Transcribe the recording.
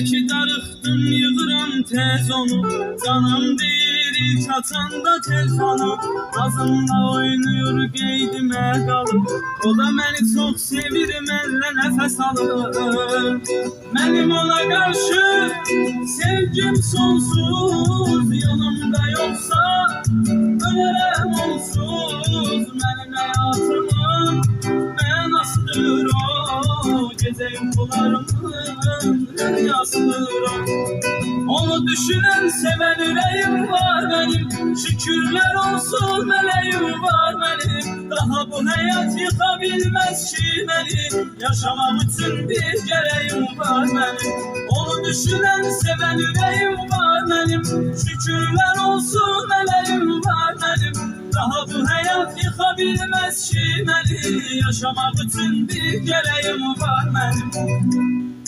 ki darıxdım, yığıram tez onu. Canım deyir ilk açanda telefonu. Ağzımda oynayır qeydimə qalıb. O da məni çox sevir, mənlə nəfəs alır. Mənim ona qarşı sevgim sonsuz. Yanımda yoxsa ölərəm onsuz. Mənim həyatımın mənasıdır o. Gecə yuxularımın rüyasıdır o. Onu düşünən sevən ürəyim var mənim. Şükürlər olsun mələyim var mənim. Daha bu həyat yıxa bilməz ki məni. Yaşamaq üçün bir gərəyim var mənim. Onu düşünən sevən ürəyim var mənim. Şükürlər olsun mələyim var mənim. Daha bu həyat yıxa bilməz ki məni. Yaşamaq üçün bir gərəyim var mənim.